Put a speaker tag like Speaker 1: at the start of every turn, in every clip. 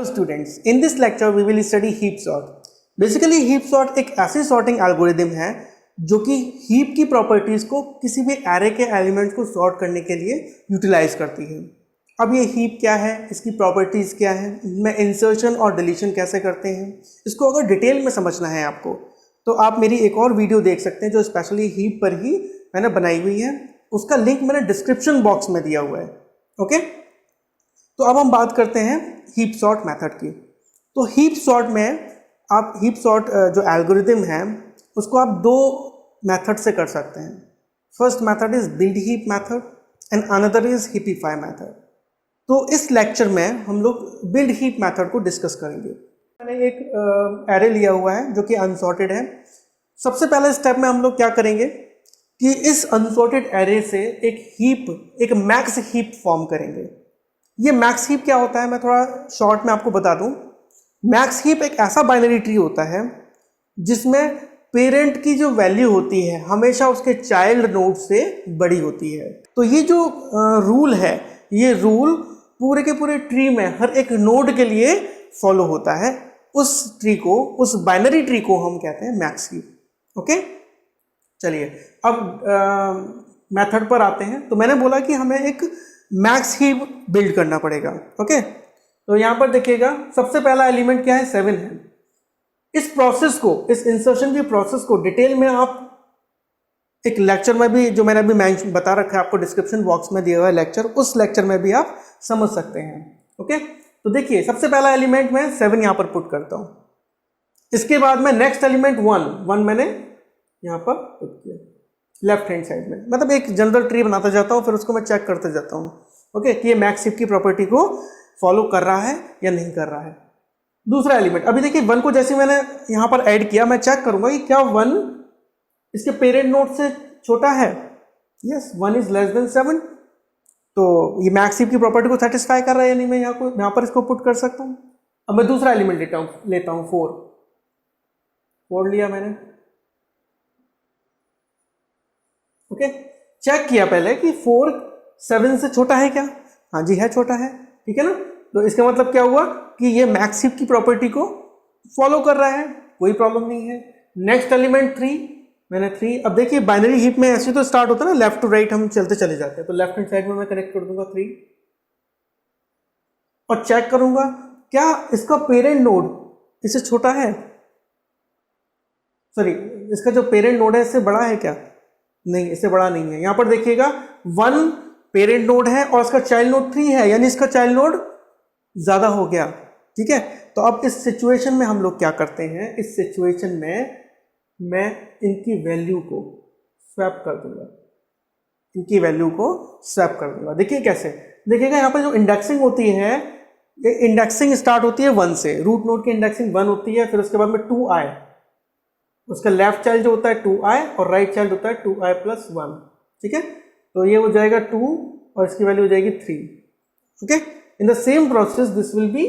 Speaker 1: Hello students, in this lecture we will study heap sort. Basically heap sort एक ऐसी sorting algorithm है जो कि हीप की प्रॉपर्टीज़ को किसी भी एरे के एलिमेंट्स को सॉर्ट करने के लिए यूटिलाइज करती है। अब ये हीप क्या है, इसकी प्रॉपर्टीज़ क्या है, इनमें इंसर्शन और डिलीशन कैसे करते हैं, इसको अगर डिटेल में समझना है आपको तो आप मेरी एक और वीडियो देख सकते हैं जो स्पेशली हीप पर ही मैंने बनाई हुई है। उसका लिंक मैंने डिस्क्रिप्शन बॉक्स में दिया हुआ है। ओके, तो अब हम बात करते हैं हीप सॉर्ट मेथड की। तो हीप सॉर्ट में आप हीप सॉर्ट जो एल्गोरिदम है उसको आप दो मेथड से कर सकते हैं। First method is build heap method and another is heapify method. तो इस लेक्चर में हम लोग बिल्ड हीप मेथड को डिस्कस करेंगे। मैंने एक एरे लिया हुआ है जो कि अनसॉर्टेड है। सबसे पहले स्टेप में हम लोग क्या करेंगे कि इस अनसॉर्टेड एरे से एक मैक्स हीप फॉर्म करेंगे। ये मैक्स हीप क्या होता है मैं थोड़ा शॉर्ट में आपको बता दूं। मैक्स हीप एक ऐसा बाइनरी ट्री होता है जिसमें पेरेंट की जो वैल्यू होती है हमेशा उसके चाइल्ड नोड से बड़ी होती है। तो ये जो रूल है, ये रूल पूरे के पूरे ट्री में हर एक नोड के लिए फॉलो होता है। उस ट्री को, उस बाइनरी ट्री को हम कहते हैं मैक्स हीप। ओके, चलिए अब मेथड पर आते हैं। तो मैंने बोला कि हमें एक मैक्स हीप बिल्ड करना पड़ेगा। ओके, तो यहाँ पर देखिएगा सबसे पहला एलिमेंट क्या है, 7 है। इस प्रोसेस को, इस इंसर्शन की प्रोसेस को डिटेल में आप एक लेक्चर में भी, जो मैंने अभी बता रखा है आपको डिस्क्रिप्शन बॉक्स में दिया हुआ है लेक्चर, उस लेक्चर में भी आप समझ सकते हैं। ओके, तो देखिए सबसे पहला एलिमेंट मैं 7 यहाँ पर पुट करता हूँ। इसके बाद में नेक्स्ट एलिमेंट 1 मैंने यहाँ पर पुट किया लेफ्ट हैंड साइड में। मतलब एक जनरल ट्री बनाता जाता हूँ, फिर उसको मैं चेक करते जाता हूँ ओके कि ये मैक्स हीप की प्रॉपर्टी को फॉलो कर रहा है या नहीं कर रहा है। दूसरा एलिमेंट, अभी देखिए 1 को जैसे मैंने यहाँ पर ऐड किया, मैं चेक करूंगा कि क्या 1 इसके पेरेंट नोड से छोटा है। Yes, 1 is less than 7। तो ये मैक्स हीप की प्रॉपर्टी को सेटिस्फाई कर रहा है या नहीं, मैं यहाँ पर इसको पुट कर सकता हूँ। अब मैं दूसरा एलिमेंट लेता हूँ 4 लिया मैंने। ओके, चेक किया पहले कि 4 7 से छोटा है क्या। हाँ जी है, छोटा है। ठीक है ना, तो इसका मतलब क्या हुआ कि ये मैक्स हीप की प्रॉपर्टी को फॉलो कर रहा है, कोई प्रॉब्लम नहीं है। नेक्स्ट एलिमेंट 3, मैंने 3। अब देखिए बाइनरी हीप में ऐसे तो स्टार्ट होता है ना, लेफ्ट टू राइट हम चलते चले जाते हैं। तो लेफ्ट हैंड साइड में मैं कनेक्ट कर दूंगा 3 और चेक करूंगा क्या इसका पेरेंट नोड इससे छोटा है, सॉरी इसका जो पेरेंट नोड है इससे बड़ा है क्या। नहीं, इससे बड़ा नहीं है। यहां पर देखिएगा 1 पेरेंट नोड है और इसका चाइल्ड नोड 3 है, यानी इसका चाइल्ड नोड ज्यादा हो गया। ठीक है, तो अब इस सिचुएशन में हम लोग क्या करते हैं, इस सिचुएशन में मैं इनकी वैल्यू को स्वैप कर दूंगा, इनकी वैल्यू को स्वैप कर दूंगा। देखिए कैसे, देखिएगा यहाँ पर जो इंडेक्सिंग होती है, ये इंडेक्सिंग स्टार्ट होती है 1 से। रूट नोड की इंडेक्सिंग 1 होती है, फिर उसके बाद में 2i, उसका लेफ्ट चाइल्ड जो होता है 2i और राइट चाइल्ड होता है 2i + 1। ठीक है, तो ये हो जाएगा 2 और इसकी वैल्यू हो जाएगी 3। Okay, in the same process this will be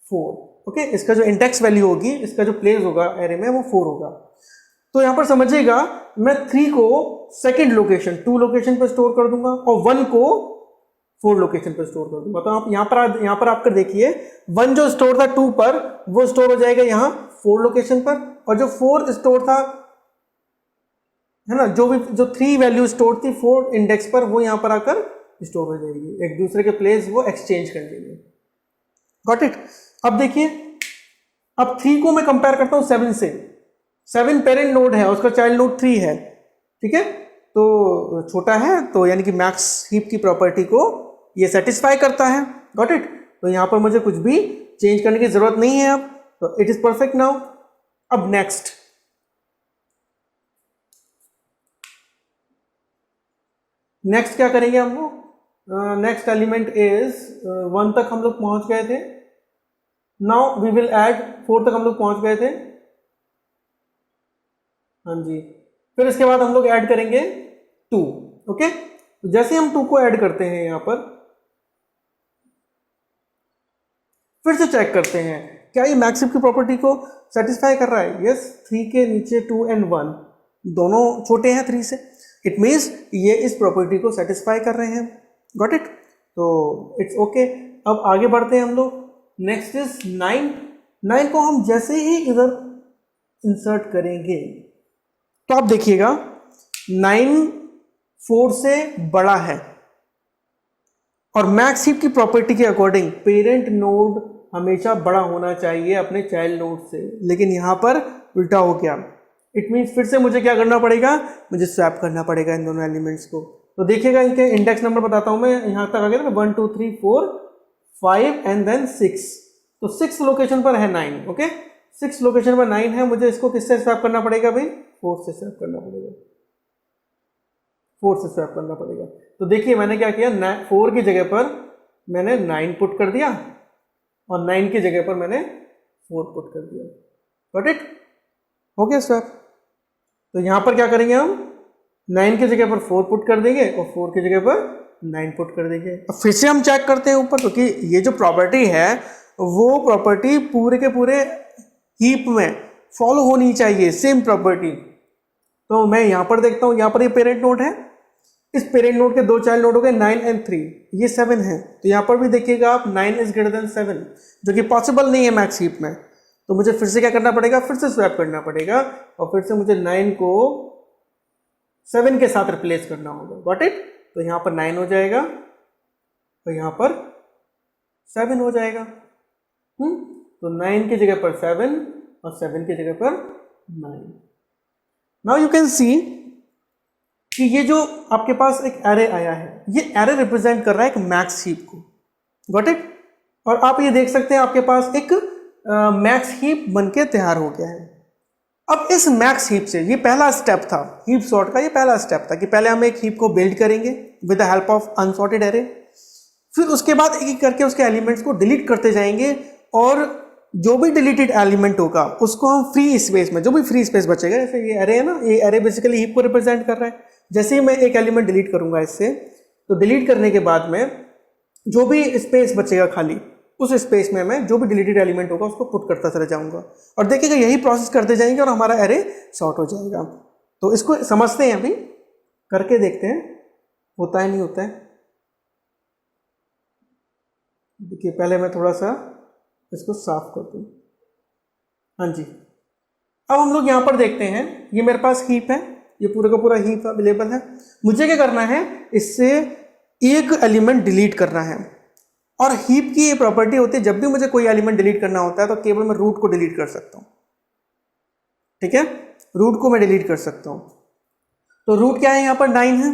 Speaker 1: 4। Okay, इसका जो इंडेक्स वैल्यू होगी, इसका जो प्लेस होगा एरे में वो 4 होगा। तो यहां पर समझिएगा मैं 3 को सेकंड लोकेशन 2 लोकेशन पर स्टोर कर दूंगा और 1 को 4 लोकेशन पर स्टोर कर दूंगा। तो आप यहां पर आपकर देखिए 1 जो स्टोर था 2 पर, वो स्टोर हो जाएगा यहां 4 लोकेशन पर, और जो 4 स्टोर था, है ना, जो 3 वैल्यू स्टोर थी 4 इंडेक्स पर, वो यहां पर आकर स्टोर हो जाएगी। एक दूसरे के प्लेस वो एक्सचेंज कर लेंगे। Got it. अब देखिए, अब 3 को मैं कंपेयर करता हूं 7 से। 7 पेरेंट नोड है, उसका चाइल्ड नोड 3 है। ठीक है, तो छोटा है, तो यानी कि मैक्स हीप की प्रॉपर्टी को ये सेटिस्फाई करता है। Got it. तो यहां पर मुझे कुछ भी चेंज करने की जरूरत नहीं है अब, तो इट इज परफेक्ट नाउ। अब नेक्स्ट क्या करेंगे हम लोग, नेक्स्ट एलिमेंट इज 1 तक हम लोग पहुंच गए थे। नाउ वी विल ऐड 4 तक हम लोग पहुंच गए थे। हाँ जी, फिर इसके बाद हम लोग ऐड करेंगे 2। ओके, तो जैसे हम 2 को ऐड करते हैं यहां पर, फिर से चेक करते हैं क्या ये मैक्स हीप की प्रॉपर्टी को सेटिस्फाई कर रहा है। यस, 3 के नीचे 2 and 1 दोनों छोटे हैं 3 से, इट मीन्स ये इस प्रॉपर्टी को सेटिस्फाई कर रहे हैं। Got it. तो इट्स ओके। अब आगे बढ़ते हैं हम लोग। Next is 9। 9 को हम जैसे ही इधर इंसर्ट करेंगे तो आप देखिएगा 9 4 से बड़ा है, और मैक्स हीप की प्रॉपर्टी के अकॉर्डिंग पेरेंट नोड हमेशा बड़ा होना चाहिए अपने चाइल्ड नोड से, लेकिन यहां पर उल्टा हो गया। इट मीन्स फिर से मुझे क्या करना पड़ेगा, मुझे स्वैप करना पड़ेगा इन दोनों एलिमेंट्स को। तो देखिएगा इनके इंडेक्स नंबर बताता हूं मैं, यहां तक आ गया ना 1 2 3 4 5 एंड देन 6। तो 6 लोकेशन पर है 9। ओके, 6 लोकेशन पर 9 है, मुझे इसको किससे स्वैप करना पड़ेगा भाई, 4 से स्वैप करना पड़ेगा, 4 से स्वैप करना पड़ेगा। तो देखिए मैंने क्या किया, 4 की जगह पर मैंने 9 पुट कर दिया और 9 की जगह पर मैंने 4 पुट कर दिया। गॉट इट, हो गया स्वैप। तो यहां पर क्या करेंगे हम, 9 की जगह पर 4 पुट कर देंगे और 4 की जगह पर 9 पुट कर देंगे। अब फिर से हम चेक करते हैं ऊपर, क्योंकि ये जो प्रॉपर्टी है वो प्रॉपर्टी पूरे के पूरे हीप में फॉलो होनी चाहिए, सेम प्रॉपर्टी। तो मैं यहां पर देखता हूं, यहां पर ये पेरेंट नोड है, इस पेरेंट नोड के 2 चाइल्ड नोड हो गए 9 एंड 3, ये 7 है। तो यहां पर भी देखिएगा आप 9 इज ग्रेटर देन 7, जो कि पॉसिबल नहीं है मैक्स हीप में। तो मुझे फिर से क्या करना पड़ेगा, फिर से स्वैप करना पड़ेगा और फिर से मुझे 9 को 7 के साथ रिप्लेस करना होगा। Got it. तो यहां पर 9 हो जाएगा तो यहां पर 7 हो जाएगा। तो 9 की जगह पर 7 और 7 की जगह पर 9। नाउ यू कैन सी कि ये जो आपके पास एक एरे आया है, ये एरे रिप्रेजेंट कर रहा है एक मैक्स हीप को। Got it. और आप ये देख सकते हैं आपके पास एक मैक्स हीप बनके तैयार हो गया है। अब इस मैक्स हीप से, ये पहला स्टेप था हीप सॉर्ट का, ये पहला स्टेप था कि पहले हम एक हीप को बिल्ड करेंगे with the help of unsorted array, फिर उसके बाद एक एक करके उसके एलिमेंट्स को डिलीट करते जाएंगे, और जो भी डिलीटेड एलिमेंट होगा उसको हम फ्री स्पेस में, जो भी फ्री स्पेस बचेगा, जैसे ये एरे है ना, ये एरे बेसिकली हीप को रिप्रेजेंट कर रहा है। जैसे ही मैं एक एलिमेंट डिलीट करूंगा इससे, तो डिलीट करने के बाद में जो भी स्पेस बचेगा खाली, उस स्पेस में मैं जो भी डिलीटेड एलिमेंट होगा उसको पुट करता चला जाऊंगा, और देखिएगा यही प्रोसेस करते जाएंगे और हमारा एरे सॉर्ट हो जाएगा। तो इसको समझते हैं, अभी करके देखते हैं होता है नहीं होता है। देखिए पहले मैं थोड़ा सा इसको साफ कर दूं। हाँ जी, अब हम लोग यहाँ पर देखते हैं, ये मेरे पास हीप है, ये पूरा का पूरा हीप अवेलेबल है। मुझे क्या करना है, इससे एक एलिमेंट डिलीट करना है। और हीप की ये प्रॉपर्टी होती है, जब भी मुझे कोई एलिमेंट डिलीट करना होता है तो केवल मैं रूट को डिलीट कर सकता हूं। ठीक है, रूट को मैं डिलीट कर सकता हूं। तो रूट क्या है, यहां पर 9 है।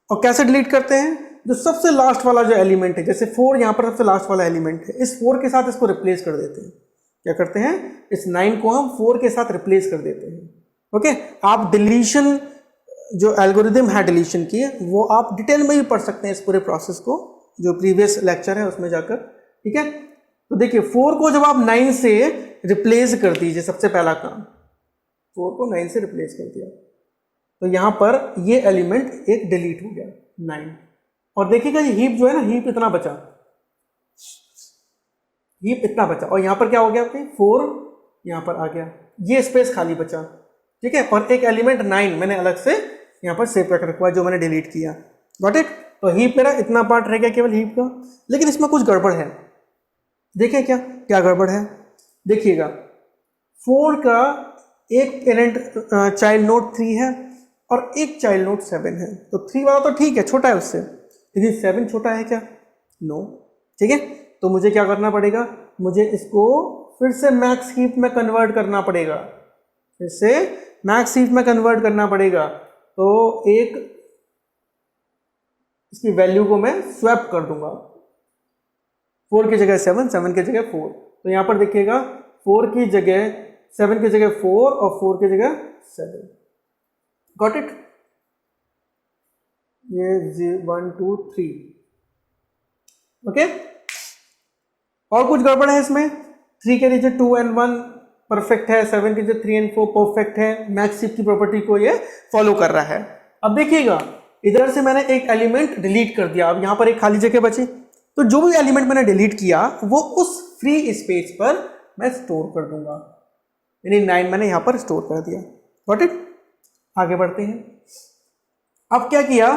Speaker 1: और कैसे डिलीट करते हैं, जो सबसे लास्ट वाला जो एलिमेंट है, जैसे 4 यहां पर सबसे लास्ट वाला एलिमेंट है, इस 4 के साथ इसको रिप्लेस कर देते हैं। क्या करते हैं, इस 9 को हम 4 के साथ रिप्लेस कर देते हैं। ओके, आप डिलीशन जो एल्गोरिदम है डिलीशन की, वो आप डिटेल में भी पढ़ सकते हैं इस पूरे प्रोसेस को, जो प्रीवियस लेक्चर है उसमें जाकर। ठीक है, तो देखिए 4 को जब आप 9 से रिप्लेस कर दीजिए, सबसे पहला काम 4 को 9 से रिप्लेस कर दिया, तो यहां पर ये एलिमेंट एक डिलीट हो गया 9। और देखिएगा ये हीप जो है ना, हीप इतना बचा, हीप इतना बचा, और यहां पर क्या हो गया, 4 यहां पर आ गया, ये स्पेस खाली बचा। ठीक है, और एक एलिमेंट 9 मैंने अलग से यहां पर सेव करके रखा है जो मैंने डिलीट किया। Got it. तो हीप मेरा इतना पार्ट रह गया केवल हीप का, लेकिन इसमें कुछ गड़बड़ है। देखिए क्या क्या गड़बड़ है, देखिएगा 4 का एक पेरेंट चाइल्ड नोड 3 है और एक चाइल्ड नोड 7 है। तो 3 वाला तो ठीक है, छोटा है उससे, लेकिन 7 छोटा है क्या, नो। ठीक है, तो मुझे क्या करना पड़ेगा, मुझे इसको फिर से मैक्स हीप में कन्वर्ट करना पड़ेगा, फिर से मैक्स हीप में कन्वर्ट करना पड़ेगा। तो एक इसकी वैल्यू को मैं स्वैप कर दूंगा, 4 की जगह 7, 7 की जगह 4। तो यहां पर देखिएगा 4 की जगह 7 की जगह 4 और 4 की जगह 7। Got it. ये 1 2 3। ओके, और कुछ गड़बड़ है इसमें, 3 के नीचे 2 and 1 परफेक्ट है, 7 के नीचे 3 and 4 परफेक्ट है, मैक्स हीप की प्रॉपर्टी को ये फॉलो कर रहा है। अब देखिएगा इधर से मैंने एक एलिमेंट डिलीट कर दिया, अब यहां पर एक खाली जगह बची, तो जो भी एलिमेंट मैंने डिलीट किया वो उस फ्री स्पेस पर मैं स्टोर कर दूंगा, यानी 9 मैंने यहां पर स्टोर कर दिया। Got it. आगे बढ़ते हैं। अब क्या किया,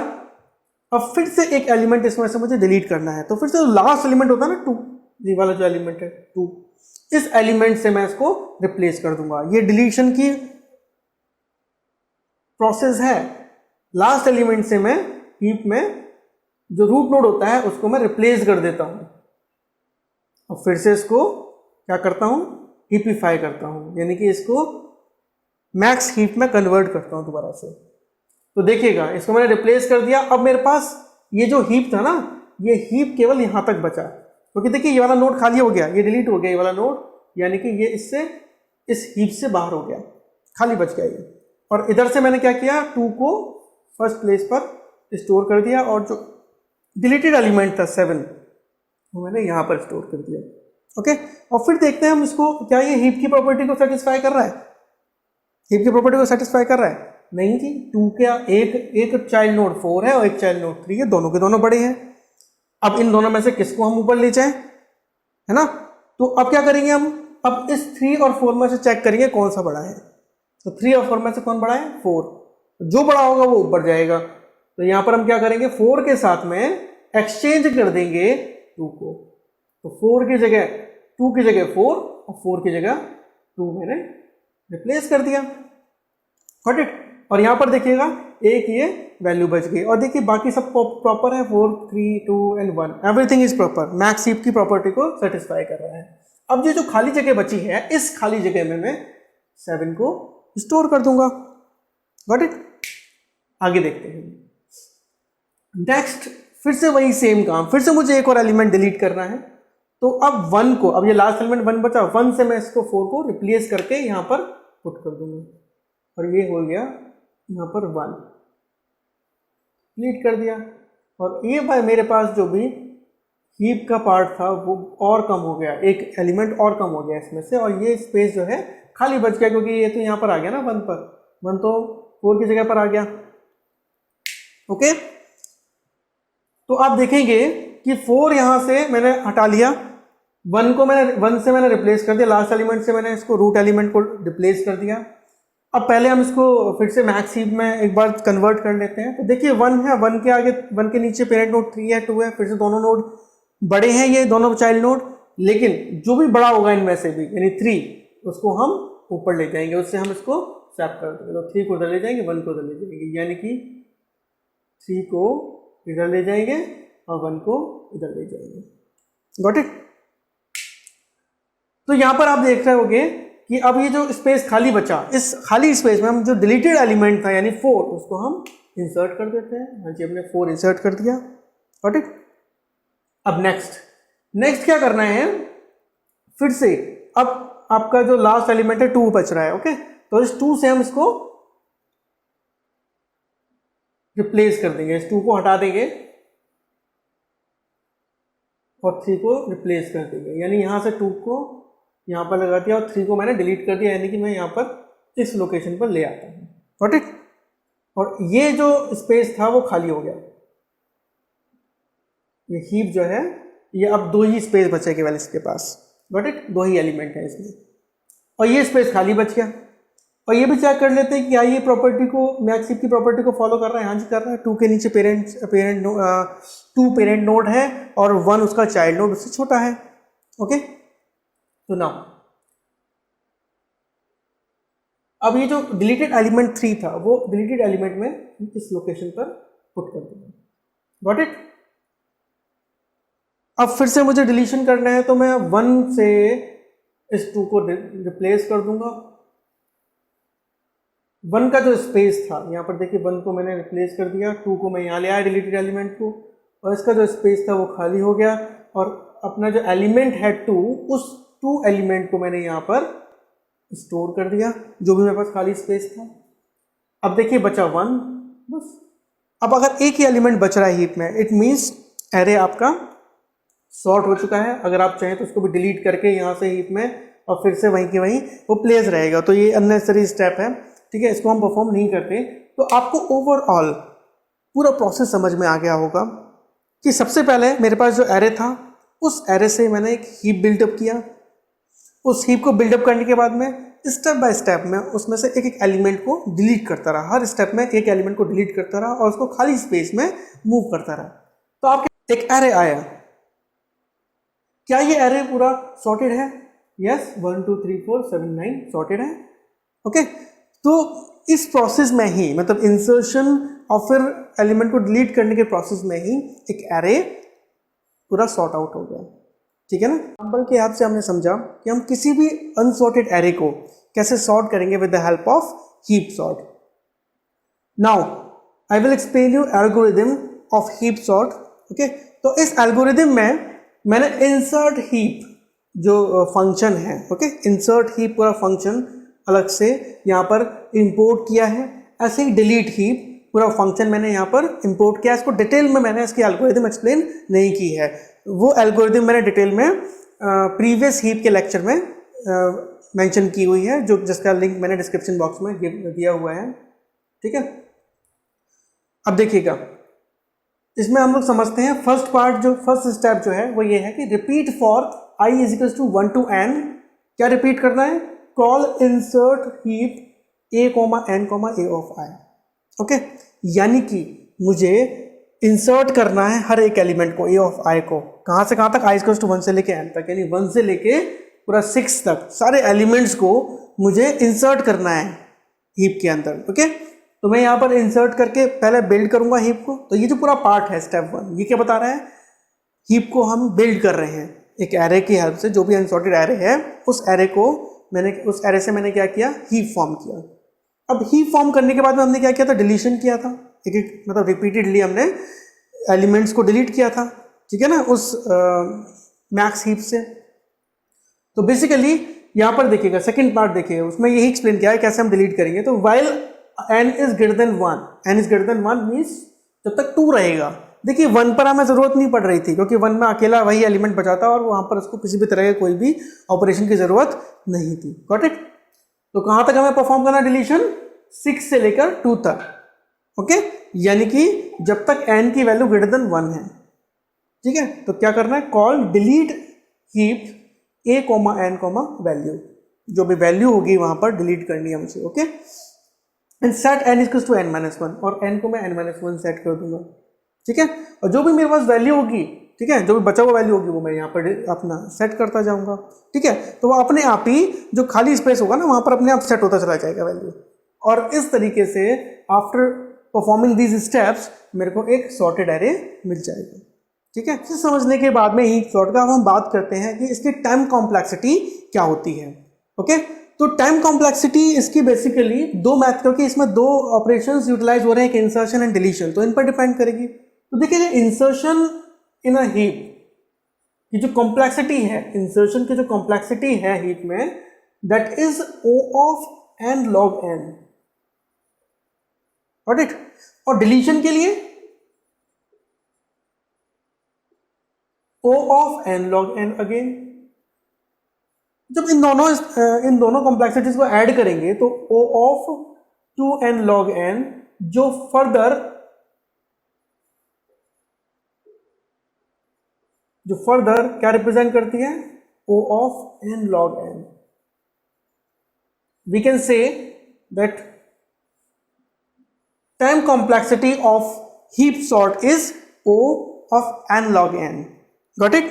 Speaker 1: अब फिर से एक एलिमेंट इसमें से मुझे डिलीट करना है, तो फिर से लास्ट एलिमेंट होता है ना 2, ये वाला जो एलिमेंट है 2, इस एलिमेंट से मैं इसको रिप्लेस कर दूंगा। ये डिलीशन की प्रोसेस है। लास्ट एलिमेंट से मैं हीप में जो रूट नोड होता है उसको मैं रिप्लेस कर देता हूं और फिर से इसको क्या करता हूं, हीपिफाई करता हूं, यानी कि इसको मैक्स हीप में कन्वर्ट करता हूं दोबारा से। तो देखिएगा इसको मैंने रिप्लेस कर दिया। अब मेरे पास ये जो हीप था ना, ये हीप केवल यहां तक बचा, क्योंकि देखिए ये वाला नोड खाली हो गया, ये डिलीट हो गया ये वाला नोड, यानी कि ये इससे इस हीप से बाहर हो गया, खाली बच गया ये। और इधर से मैंने क्या किया, 2 को फर्स्ट प्लेस पर स्टोर कर दिया और जो डिलीटेड एलिमेंट था 7 वो मैंने यहाँ पर स्टोर कर दिया। ओके, और फिर देखते हैं हम इसको, क्या ये हीप की प्रॉपर्टी को सेटिस्फाई कर रहा है? हीप की प्रॉपर्टी को सेटिस्फाई कर रहा है? नहीं जी, 2 का एक चाइल्ड नोड 4 है और एक चाइल्ड नोड 3 है, दोनों के दोनों बड़े हैं। अब इन दोनों में से किसको हम ऊपर ले जाएं, है ना? तो अब क्या करेंगे हम, अब इस 3 और 4 में से चेक करेंगे कौन सा बड़ा है। तो 3 और 4 में से कौन बड़ा है? 4। जो बड़ा होगा वो ऊपर जाएगा। तो यहां पर हम क्या करेंगे, 4 के साथ में एक्सचेंज कर देंगे 2 को। तो 4 की जगह 2 की जगह 4 और 4 की जगह 2 मैंने रिप्लेस कर दिया। Got it? और यहां पर देखिएगा एक ये वैल्यू बच गई और देखिए बाकी सब प्रॉपर है, 4 3 2 and 1, everything is proper. Max heap की प्रॉपर्टी को सेटिस्फाई कर रहा है। अब ये जो खाली जगह बची है, इस खाली जगह में मैं 7 को स्टोर कर दूंगा। Got it? आगे देखते हैं। नेक्स्ट फिर से वही सेम काम, फिर से मुझे एक और एलिमेंट डिलीट करना है। तो अब 1 को, अब ये लास्ट एलिमेंट 1 बचा, 1 से मैं इसको 4 को रिप्लेस करके यहां पर पुट कर दूंगा और ये हो गया यहां पर 1, डिलीट कर दिया। और ये भाई मेरे पास जो भी हीप का पार्ट था वो और कम हो गया, एक एलिमेंट और कम हो गया इसमें से, और ये स्पेस जो है खाली बच गया, क्योंकि ये तो यहाँ पर आ गया ना 1 पर, 1 तो 4 की जगह पर आ गया। ओके, तो आप देखेंगे कि 4 यहां से मैंने हटा लिया, 1 को मैंने 1 से मैंने रिप्लेस कर दिया, लास्ट एलिमेंट से मैंने इसको रूट एलिमेंट को रिप्लेस कर दिया। अब पहले हम इसको फिर से मैक्स हीप में एक बार कन्वर्ट कर लेते हैं। तो देखिए 1 है, 1 के आगे 1 के नीचे पेरेंट नोड 3 है, 2 है, फिर से दोनों नोड बड़े हैं, ये दोनों चाइल्ड नोड, लेकिन जो भी बड़ा होगा इनमें से भी, यानी 3, उसको हम ऊपर ले जाएंगे, उससे हम इसको स्वैप कर देंगे। तो 3 को इधर ले जाएंगे, 1 को इधर ले जाएंगे, यानी कि 3 को इधर ले जाएंगे और 1 को इधर ले जाएंगे। Got it? तो यहां पर आप देख रहे होगे कि अब ये जो स्पेस खाली बचा, इस खाली स्पेस में हम जो डिलीटेड एलिमेंट था यानी 4, उसको हम इंसर्ट कर देते हैं। हाँ जी, हमने 4 इंसर्ट कर दिया। Got it? अब नेक्स्ट क्या करना है, फिर से अब आपका जो लास्ट एलिमेंट है 2 बच रहा है। ओके, तो इस 2 से हम इसको रिप्लेस कर देंगे, इस 2 को हटा देंगे और 3 को रिप्लेस कर देंगे, यानी यहां से 2 को यहां पर लगा दिया और 3 को मैंने डिलीट कर दिया, यानी कि मैं यहां पर इस लोकेशन पर ले आता हूं। Got it? और ये जो स्पेस था वो खाली हो गया, ये हीप जो है ये अब 2 ही स्पेस बचे केवल इसके पास। Got it? 2 ही एलिमेंट है इसमें और ये स्पेस खाली बच गया। और ये भी चेक कर लेते हैं कि क्या ये प्रॉपर्टी को, मैक्स हीप की प्रॉपर्टी को फॉलो कर रहा है। हाँ जी, कर रहा है। 2 के नीचे 2 पेरेंट नोड है और 1 उसका चाइल्ड नोड उससे छोटा है। ओके, तो नाउ अब ये जो डिलीटेड एलिमेंट 3 था वो डिलीटेड एलिमेंट में इस लोकेशन पर पुट कर दूंगा। Got it? अब फिर से मुझे डिलीशन करना है, तो मैं 1 से इस 2 को रिप्लेस कर दूंगा। 1 का जो स्पेस था यहां पर देखिए, 1 को मैंने रिप्लेस कर दिया, 2 को मैं यहां ले आया डिलीटेड एलिमेंट को, और इसका जो स्पेस था वो खाली हो गया। और अपना जो एलिमेंट है 2, उस 2 एलिमेंट को मैंने यहां पर स्टोर कर दिया, जो भी मेरे पास खाली स्पेस था। अब देखिए बचा 1 बस। अब अगर एक ही एलिमेंट बच रहा है हीप में, इट मीन्स एरे आपका सॉर्ट हो चुका है। अगर आप चाहें तो उसको भी डिलीट करके यहाँ से हीप में और फिर से वहीं के वहीं वो प्लेस रहेगा, तो ये अननेसेसरी स्टेप है। ठीक है, इसको हम परफॉर्म नहीं करते। तो आपको ओवरऑल पूरा प्रोसेस समझ में आ गया होगा कि सबसे पहले मेरे पास जो एरे था, उस एरे से मैंने एक हीप बिल्डअप किया। उस हीप को बिल्डअप करने के बाद में स्टेप बाय स्टेप में उसमें से एक एक एलिमेंट को डिलीट करता रहा, हर स्टेप में एक एलिमेंट को डिलीट करता रहा और उसको खाली स्पेस में मूव करता रहा। तो आपके एक एरे आया, क्या ये एरे पूरा सॉर्टेड है? यस, 1 2 3 4 7 9 सॉर्टेड है। ओके, तो इस प्रोसेस में ही, मतलब इंसर्शन और फिर एलिमेंट को डिलीट करने के प्रोसेस में ही एक एरे पूरा सॉर्ट आउट हो गया। ठीक है ना। एग्जाम्पल के हाथ से हमने समझा कि हम किसी भी अनसॉर्टेड एरे को कैसे सॉर्ट करेंगे with the help of heap sort. Now I will explain you algorithm of heap sort. Okay, तो इस एल्गोरिथम में मैंने इंसर्ट हीप जो फंक्शन है, ओके, इंसर्ट हीप पूरा फंक्शन अलग से यहाँ पर इंपोर्ट किया है। ऐसे ही डिलीट हीप पूरा फंक्शन मैंने यहाँ पर इंपोर्ट किया। इसको डिटेल में मैंने इसकी एल्गोरिथम एक्सप्लेन नहीं की है, वो एल्गोरिथम मैंने डिटेल में प्रीवियस हीप के लेक्चर में मेंशन की हुई है, जो जिसका लिंक मैंने डिस्क्रिप्शन बॉक्स में दिया हुआ है। ठीक है, अब देखिएगा, इसमें हम लोग समझते हैं फर्स्ट पार्ट, जो फर्स्ट स्टेप जो है वो ये है कि repeat for i is equal to 1 to n। क्या रिपीट करना है? Call insert heap a, n, a of i। Okay, यानी कि मुझे इंसर्ट करना है हर एक एलिमेंट को a ऑफ i को, कहाँ से कहाँ तक? i इक्वल टू 1 से लेके n तक, यानी 1 से लेके पूरा 6 तक सारे एलिमेंट्स को मुझे इंसर्ट करना है हीप के अंदर। ओके, तो मैं यहाँ पर इंसर्ट करके पहले बिल्ड करूंगा हीप को। तो ये जो पूरा पार्ट है स्टेप 1, ये क्या बता रहा है? हीप को हम बिल्ड कर रहे हैं एक एरे की हेल्प से। जो भी अनसॉर्टेड एरे है उस एरे से मैंने क्या किया? हीप फॉर्म किया। अब हीप फॉर्म करने के बाद में हमने क्या किया था? डिलीशन किया था। एक मतलब रिपीटेडली हमने एलिमेंट्स को डिलीट किया था, ठीक है ना, उस मैक्स हीप से। तो बेसिकली यहाँ पर देखिएगा, सेकेंड पार्ट देखिएगा, उसमें यही एक्सप्लेन किया है कैसे हम डिलीट करेंगे। तो while n is greater than 1, n is greater than 1 means जब तक 2 रहेगा। देखिए 1 पर हमें जरूरत नहीं पड़ रही थी, क्योंकि 1 में अकेला वही एलिमेंट बचा था और वहां पर उसको किसी भी तरह के कोई भी ऑपरेशन की जरूरत नहीं थी। Got it? तो कहां तक हमें परफॉर्म करना डिलीशन? 6 से लेकर 2 तक। ओके, यानी कि जब तक n की वैल्यू ग्रेटर देन 1 है। ठीक है, तो क्या करना है? Call delete heap a, n, value, जो भी वैल्यू होगी वहां पर डिलीट करनी है मुझे। Okay, and set n equal to n minus 1, और n को मैं n माइनस 1 सेट कर दूंगा। ठीक है, और जो भी मेरे पास वैल्यू होगी, ठीक है, जो भी बचा हुआ वैल्यू होगी वो मैं यहाँ पर अपना सेट करता जाऊंगा। ठीक है, तो वो अपने आप ही जो खाली स्पेस होगा ना वहाँ पर अपने आप सेट होता चला जाएगा वैल्यू। और इस तरीके से आफ्टर परफॉर्मिंग दीज स्टेप्स मेरे को एक सॉर्टेड एरे मिल जाएगा। ठीक है, इसे समझने के बाद में हीप सॉर्ट का हम बात करते हैं कि इसकी टाइम कॉम्प्लेक्सिटी क्या होती है। ओके, तो टाइम कॉम्प्लेक्सिटी इसकी बेसिकली दो मैथ, क्योंकि इसमें दो ऑपरेशंस यूटिलाइज हो रहे हैं, एक इंसर्शन एंड डिलीशन, तो इन पर डिपेंड करेगी। तो देखिए इंसर्शन इन अ हीप की जो कॉम्प्लेक्सिटी है, इंसर्शन की जो कॉम्प्लेक्सिटी है हीप में, that is O of n log n। Got it? और डिलीशन के लिए O of n log n again. जब इन दोनों कॉम्प्लेक्सिटीज को ऐड करेंगे तो O of 2n log n, जो फर्दर क्या रिप्रेजेंट करती है? O of n log n। We can say that time complexity of heap sort is O of n log n। Got it?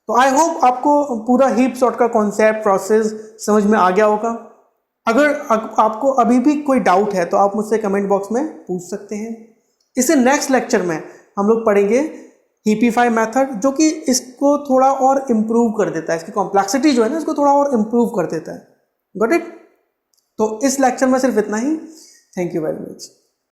Speaker 1: तो I hope आपको पूरा heap sort का concept, process समझ में आ गया होगा। अगर आपको अभी भी कोई डाउट है तो आप मुझसे कमेंट बॉक्स में पूछ सकते हैं। इसे नेक्स्ट लेक्चर में हम लोग पढ़ेंगे हीपीफाई मेथड, जो कि इसको थोड़ा और इम्प्रूव कर देता है, इसकी कॉम्प्लेक्सिटी जो है ना इसको थोड़ा और इम्प्रूव कर देता है। Got it? तो इस लेक्चर में सिर्फ इतना ही। Thank you very much.